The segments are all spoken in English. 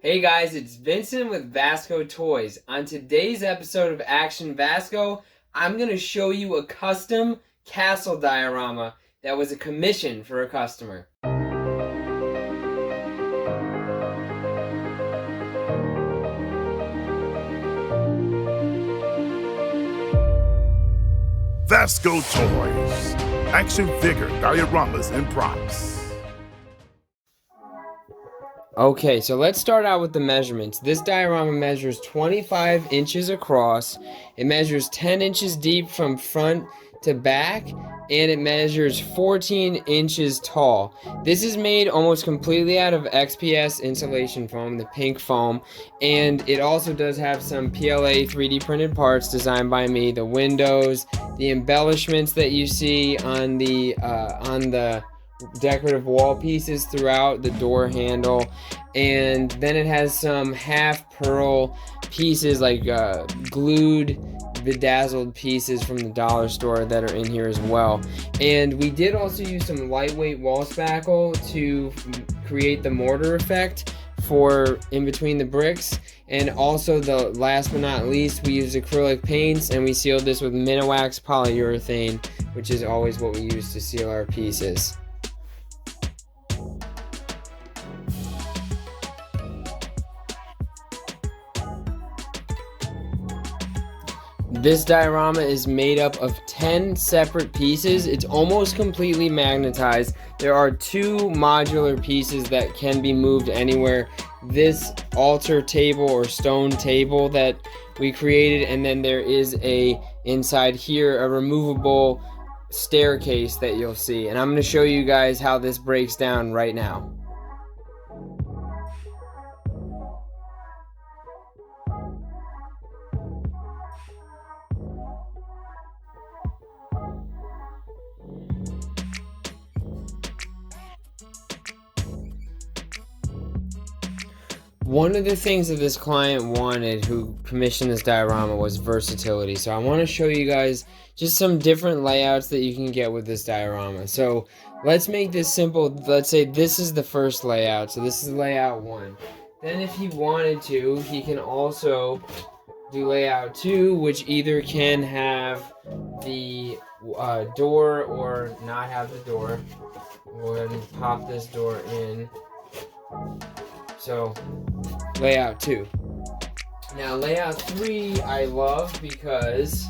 Hey guys, it's Vincent with Vascotoys. On today's episode of Action VASCO, I'm going to show you a custom castle diorama that was a commission for a customer. Vascotoys, action figure dioramas and props. Okay, so let's start out with the measurements. This diorama measures 25 inches across, it measures 10 inches deep from front to back, and it measures 14 inches tall. This is made almost completely out of XPS insulation foam, the pink foam, and it also does have some PLA 3D printed parts designed by me, the windows, the embellishments that you see on the decorative wall pieces throughout, the door handle, and then it has some half pearl pieces like glued bedazzled pieces from the dollar store that are in here as well. And we did also use some lightweight wall spackle to create the mortar effect for in between the bricks. And also, the last but not least, we used acrylic paints and we sealed this with Miniwax polyurethane, which is always what we use to seal our pieces. This diorama is made up of 10 separate pieces. It's almost completely magnetized. There are 2 modular pieces that can be moved anywhere. This altar table or stone table that we created, and then there is inside here a removable staircase that you'll see. And I'm going to show you guys how this breaks down right now. One of the things that this client wanted who commissioned this diorama was versatility. So I want to show you guys just some different layouts that you can get with this diorama. So let's make this simple. Let's say this is the first layout. So this is layout 1. Then if he wanted to, he can also do layout 2, which either can have the door or not have the door. We'll go ahead and pop this door in. So, layout 2. Now, layout 3 I love because,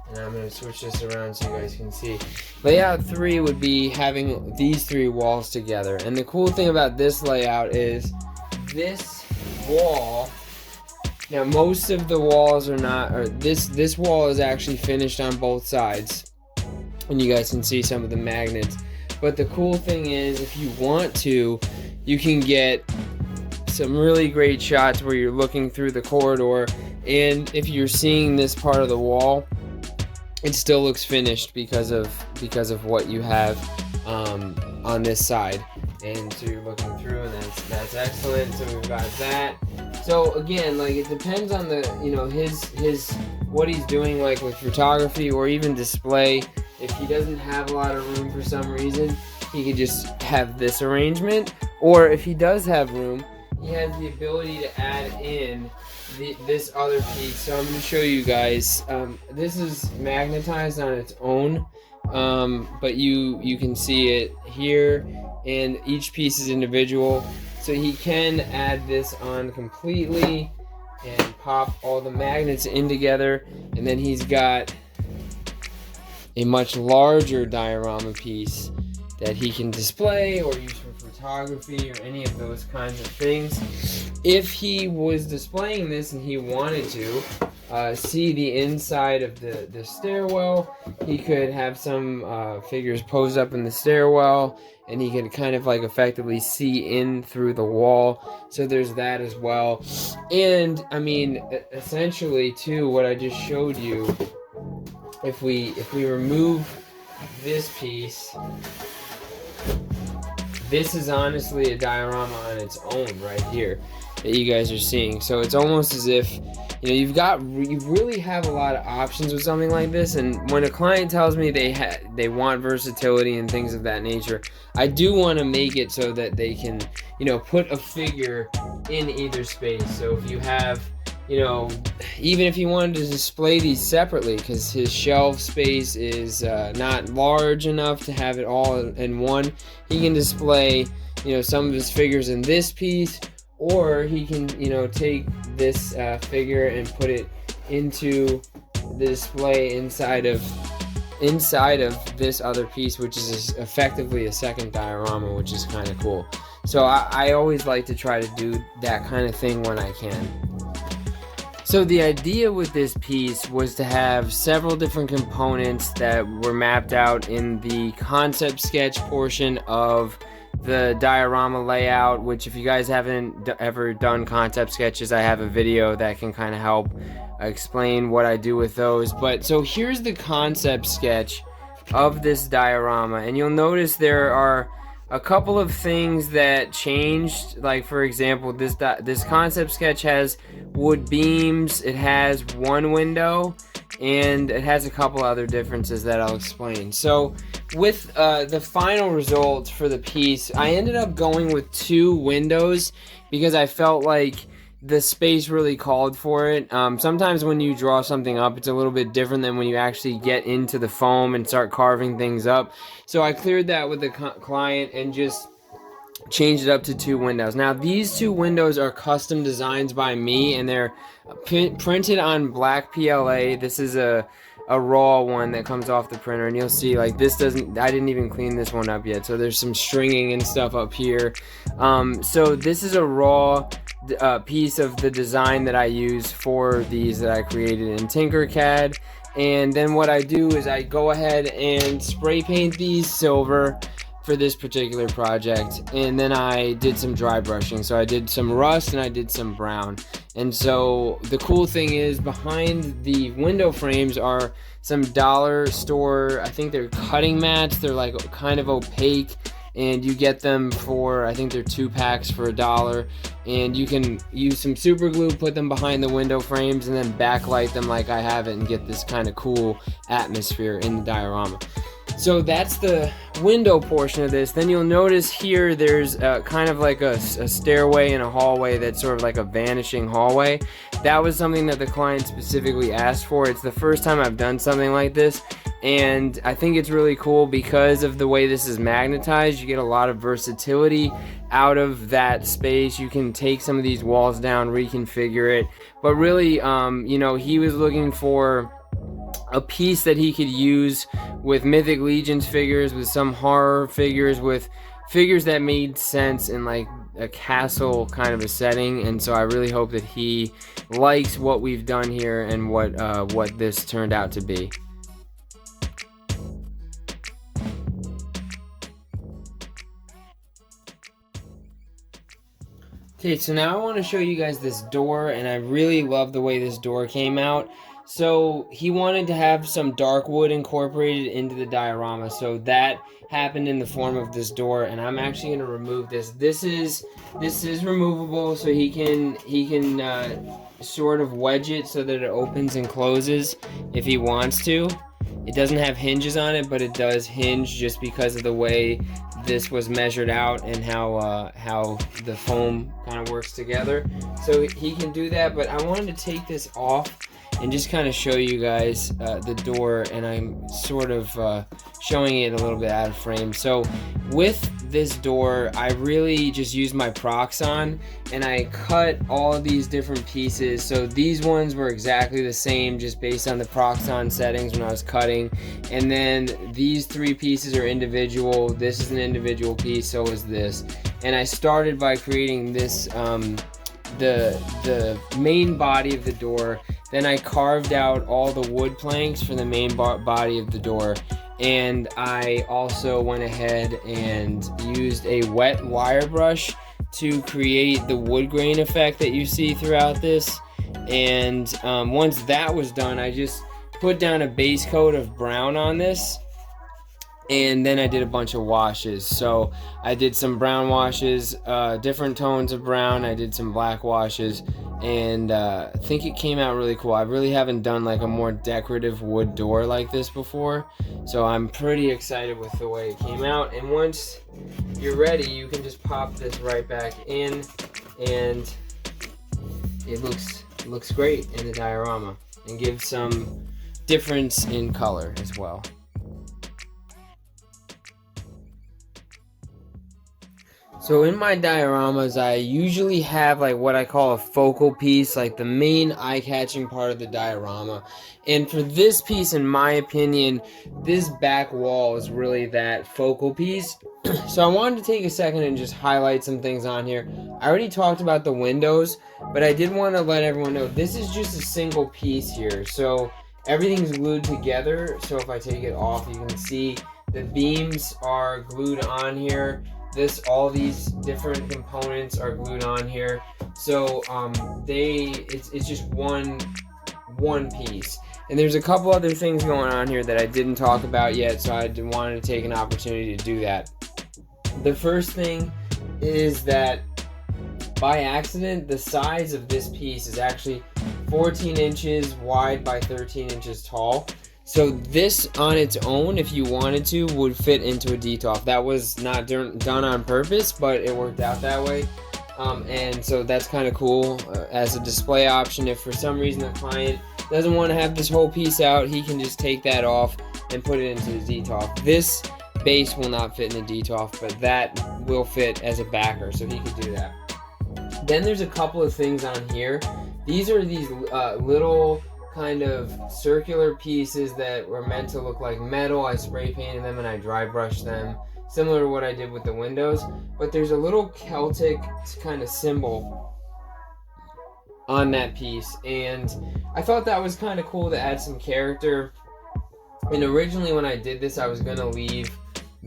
and I'm going to switch this around so you guys can see. Layout 3 would be having these 3 walls together. And the cool thing about this layout is this wall, now most of the walls are not, or this wall is actually finished on both sides. And you guys can see some of the magnets. But the cool thing is, if you want to, you can get some really great shots where you're looking through the corridor, and if you're seeing this part of the wall, it still looks finished because of what you have on this side. And so you're looking through, and that's excellent. So we've got that. So again, like, it depends on the his what he's doing, like with photography or even display. If he doesn't have a lot of room for some reason, he could just have this arrangement. Or if he does have room, he has the ability to add in this other piece. So I'm going to show you guys. This is magnetized on its own, but you can see it here, and each piece is individual. So he can add this on completely and pop all the magnets in together, and then he's got a much larger diorama piece that he can display or use for photography or any of those kinds of things. If he was displaying this and he wanted to see the inside of the stairwell, he could have some figures posed up in the stairwell, and he could kind of like effectively see in through the wall. So there's that as well. And I mean, essentially too, what I just showed you, if we remove this piece, this is honestly a diorama on its own right here that you guys are seeing. So it's almost as if, you know, you really have a lot of options with something like this. And when a client tells me they want versatility and things of that nature, I do want to make it so that they can, you know, put a figure in either space. So if you have, you know, even if you wanted to display these separately, because his shelf space is not large enough to have it all in one, he can display, you know, some of his figures in this piece, or he can, you know, take this figure and put it into the display inside of this other piece, which is effectively a second diorama, which is kind of cool. So I always like to try to do that kind of thing when I can. So the idea with this piece was to have several different components that were mapped out in the concept sketch portion of the diorama layout, which if you guys haven't ever done concept sketches, I have a video that can kind of help explain what I do with those. But so here's the concept sketch of this diorama, and you'll notice there are a couple of things that changed. Like, for example, this concept sketch has wood beams, it has one window, and it has a couple other differences that I'll explain. So with the final result for the piece, I ended up going with 2 windows because I felt like the space really called for it. Sometimes when you draw something up, it's a little bit different than when you actually get into the foam and start carving things up. So I cleared that with the client and just changed it up to 2 windows. Now these 2 windows are custom designs by me, and they're printed on black PLA. This is a raw one that comes off the printer, and you'll see, like, this doesn't, I didn't even clean this one up yet, so there's some stringing and stuff up here. So this is a raw piece of the design that I use for these that I created in Tinkercad. And then what I do is I go ahead and spray paint these silver for this particular project, and then I did some dry brushing. So I did some rust and I did some brown. And so the cool thing is, behind the window frames are some dollar store, I think they're cutting mats. They're like kind of opaque, and you get them for, I think they're 2 packs for $1, and you can use some super glue, put them behind the window frames, and then backlight them like I have it, and get this kind of cool atmosphere in the diorama. So that's the window portion of this. Then you'll notice here there's kind of like a stairway and a hallway that's sort of like a vanishing hallway. That was something that the client specifically asked for. It's the first time I've done something like this, and I think it's really cool because of the way this is magnetized. You get a lot of versatility out of that space. You can take some of these walls down, reconfigure it, but really, you know, he was looking for a piece that he could use with Mythic Legions figures, with some horror figures, with figures that made sense in like a castle kind of a setting. And so I really hope that he likes what we've done here and what this turned out to be. Okay, so now I want to show you guys this door, and I really love the way this door came out. So he wanted to have some dark wood incorporated into the diorama, so that happened in the form of this door. And I'm actually going to remove this. This is removable, so he can sort of wedge it so that it opens and closes if he wants to. It doesn't have hinges on it, but it does hinge just because of the way this was measured out and how the foam kind of works together. So he can do that, but I wanted to take this off and just kind of show you guys the door, and I'm sort of showing it a little bit out of frame. So with this door, I really just used my Proxxon, and I cut all of these different pieces. So these ones were exactly the same, just based on the Proxxon settings when I was cutting. And then these 3 pieces are individual. This is an individual piece, so is this. And I started by creating this, the main body of the door. Then I carved out all the wood planks for the main body of the door, and I also went ahead and used a wet wire brush to create the wood grain effect that you see throughout this. And once that was done, I just put down a base coat of brown on this, and then I did a bunch of washes. So I did some brown washes, different tones of brown. I did some black washes, and I think it came out really cool. I really haven't done like a more decorative wood door like this before, so I'm pretty excited with the way it came out. And once you're ready, you can just pop this right back in, and it looks great in the diorama and gives some difference in color as well. So in my dioramas, I usually have like what I call a focal piece, like the main eye-catching part of the diorama. And for this piece, in my opinion, this back wall is really that focal piece. So I wanted to take a second and just highlight some things on here. I already talked about the windows, but I did want to let everyone know this is just a single piece here. So everything's glued together. So if I take it off, you can see the beams are glued on here. All these different components are glued on here. So it's just one piece. And there's a couple other things going on here that I didn't talk about yet, so I wanted to take an opportunity to do that. The first thing is that by accident, the size of this piece is actually 14 inches wide by 13 inches tall. So this on its own, if you wanted to, would fit into a detolf. That was not done on purpose, but it worked out that way. And so that's kind of cool as a display option. If for some reason the client doesn't want to have this whole piece out, he can just take that off and put it into the detolf. This base will not fit in the detolf, but that will fit as a backer, so he could do that. Then there's a couple of things on here. These are these little kind of circular pieces that were meant to look like metal. I spray painted them and I dry brushed them, similar to what I did with the windows. But there's a little Celtic kind of symbol on that piece, and I thought that was kind of cool to add some character. And originally when I did this, I was gonna leave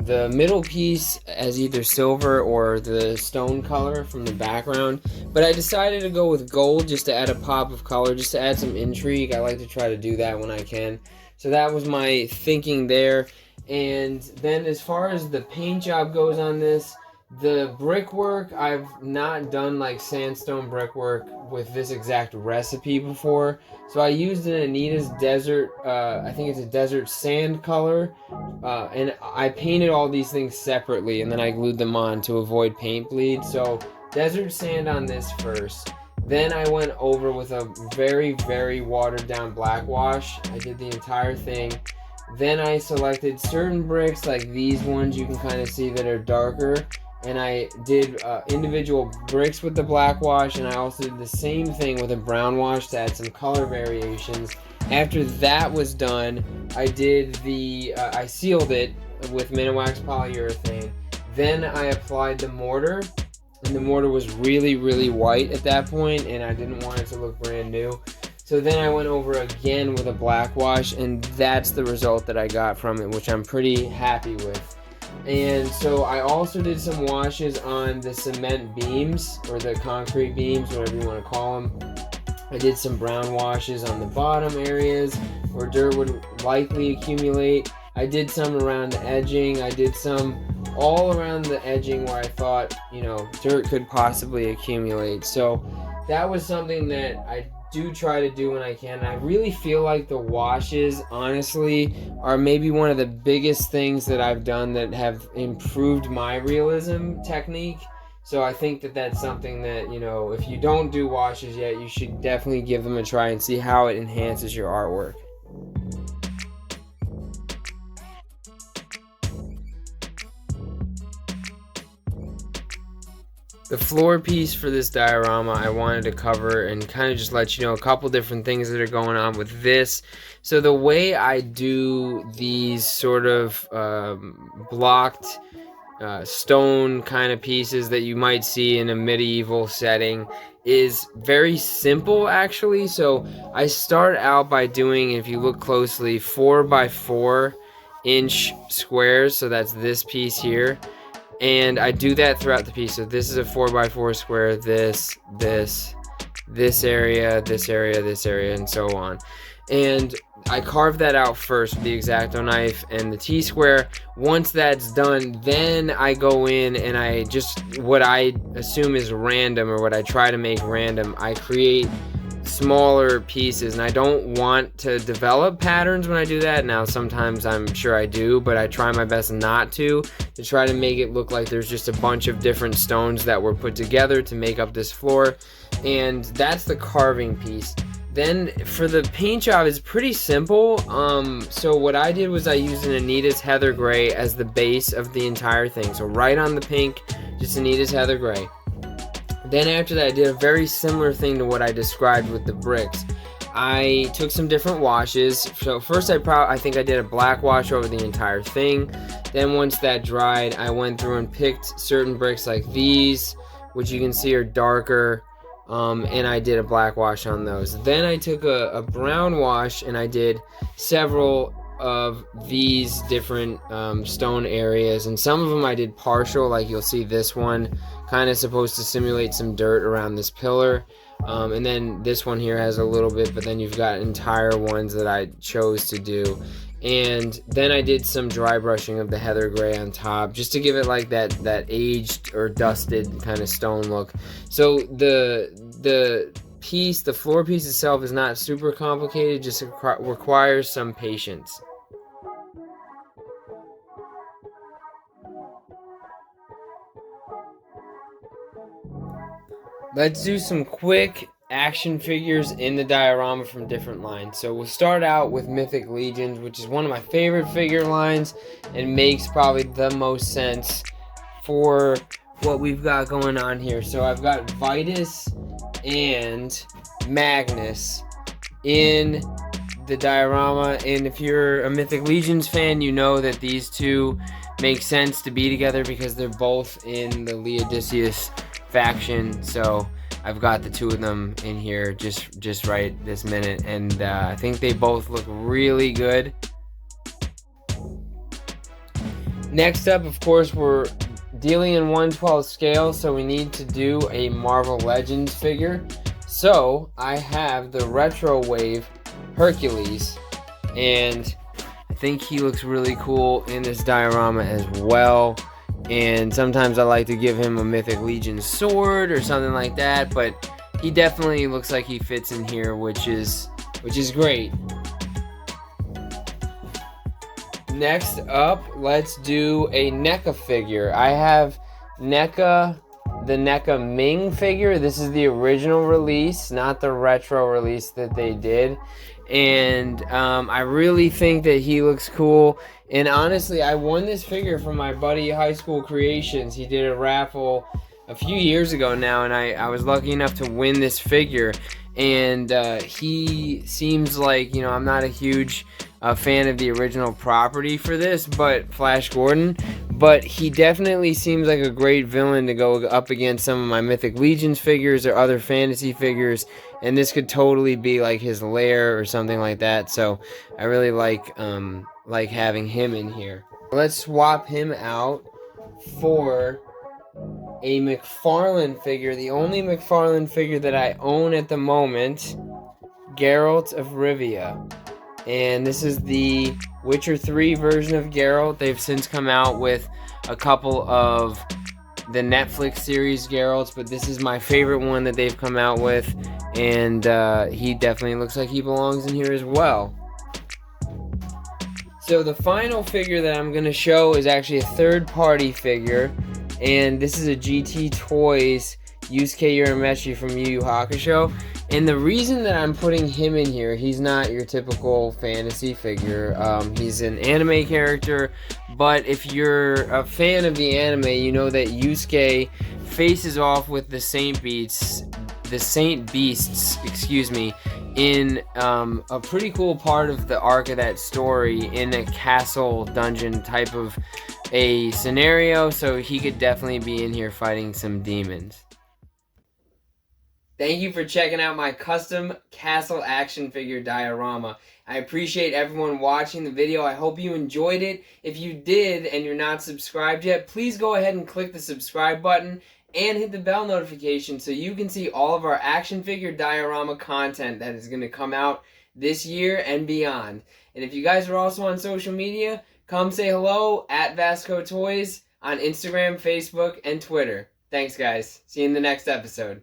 the middle piece as either silver or the stone color from the background, but I decided to go with gold just to add a pop of color, just to add some intrigue. I like to try to do that when I can. So that was my thinking there. And then as far as the paint job goes on this, the brickwork, I've not done like sandstone brickwork with this exact recipe before. So I used an Anita's desert, I think it's a desert sand color, and I painted all these things separately and then I glued them on to avoid paint bleed. So desert sand on this first. Then I went over with a very, very watered down black wash. I did the entire thing. Then I selected certain bricks like these ones you can kind of see that are darker. And I did individual bricks with the black wash, and I also did the same thing with a brown wash to add some color variations. After that was done, I did I sealed it with Miniwax polyurethane. Then I applied the mortar, and the mortar was really, really white at that point, and I didn't want it to look brand new. So then I went over again with a black wash, and that's the result that I got from it, which I'm pretty happy with. And so I also did some washes on the cement beams, or the concrete beams, whatever you want to call them. I did some brown washes on the bottom areas where dirt would likely accumulate. I did some around the edging. I did some all around the edging where I thought, dirt could possibly accumulate. So that was something that I do try to do when I can. I really feel like the washes, honestly, are maybe one of the biggest things that I've done that have improved my realism technique. So I think that that's something that, if you don't do washes yet, you should definitely give them a try and see how it enhances your artwork. The floor piece for this diorama, I wanted to cover and kind of just let you know a couple different things that are going on with this. So the way I do these sort of blocked stone kind of pieces that you might see in a medieval setting is very simple, actually. So I start out by doing, if you look closely, 4x4 inch squares. So that's this piece here. And I do that throughout the piece. So this is a 4x4 square, this area, this area, this area, and so on. And I carve that out first with the X-Acto knife and the T-square. Once that's done, then I go in and I just, what I assume is random, or what I try to make random, I create smaller pieces. And I don't want to develop patterns when I do that. Now sometimes I'm sure I do, but I try my best not to try to make it look like there's just a bunch of different stones that were put together to make up this floor. And that's the carving piece. Then for the paint job, it's pretty simple. So what I did was I used an Anita's Heather Gray as the base of the entire thing. So right on the pink, just Anita's Heather Gray. Then after that, I did a very similar thing to what I described with the bricks. I took some different washes. So first I think I did a black wash over the entire thing. Then once that dried, I went through and picked certain bricks like these, which you can see are darker. And I did a black wash on those. Then I took a brown wash and I did several of these different stone areas, and some of them I did partial, like you'll see this one kind of supposed to simulate some dirt around this pillar, and then this one here has a little bit, but then you've got entire ones that I chose to do. And then I did some dry brushing of the heather gray on top, just to give it like that aged or dusted kind of stone look. So the floor piece itself is not super complicated, just requires some patience. Let's do some quick action figures in the diorama from different lines. So we'll start out with Mythic Legions, which is one of my favorite figure lines and makes probably the most sense for what we've got going on here. So I've got Vitus and Magnus in the diorama, and if you're a Mythic Legions fan, you know that these two make sense to be together because they're both in the Leodicius faction. So I've got the two of them in here just right this minute, and I think they both look really good. Next up, of course, we're dealing in 1/12 scale, so we need to do a Marvel Legends figure. So I have the Retro Wave Hercules, and I think he looks really cool in this diorama as well. And sometimes I like to give him a Mythic Legion sword or something like that, but he definitely looks like he fits in here, which is great. Next up, let's do a NECA figure. I have the NECA Ming figure. This is the original release, not the retro release that they did. And I really think that he looks cool. And honestly, I won this figure from my buddy High School Creations. He did a raffle a few years ago now, and I was lucky enough to win this figure. And he seems like, you know, I'm not a huge fan of the original property for this, but Flash Gordon, but he definitely seems like a great villain to go up against some of my Mythic Legions figures or other fantasy figures, and this could totally be like his lair or something like that. So I really like having him in here. Let's swap him out for a McFarlane figure, the only McFarlane figure that I own at the moment, Geralt of Rivia. And this is the Witcher 3 version of Geralt. They've since come out with a couple of the Netflix series Geralts, but this is my favorite one that they've come out with, and he definitely looks like he belongs in here as well. So the final figure that I'm going to show is actually a third-party figure, and this is a GT Toys Yusuke Urameshi from Yu Yu Hakusho. And the reason that I'm putting him in here, he's not your typical fantasy figure. He's an anime character, but if you're a fan of the anime, you know that Yusuke faces off with the Saint Beasts, in a pretty cool part of the arc of that story, in a castle dungeon type of a scenario, so he could definitely be in here fighting some demons. Thank you for checking out my custom castle action figure diorama. I appreciate everyone watching the video. I hope you enjoyed it. If you did and you're not subscribed yet, please go ahead and click the subscribe button and hit the bell notification so you can see all of our action figure diorama content that is going to come out this year and beyond. And if you guys are also on social media, come say hello at vascotoys on Instagram, Facebook, and Twitter. Thanks, guys. See you in the next episode.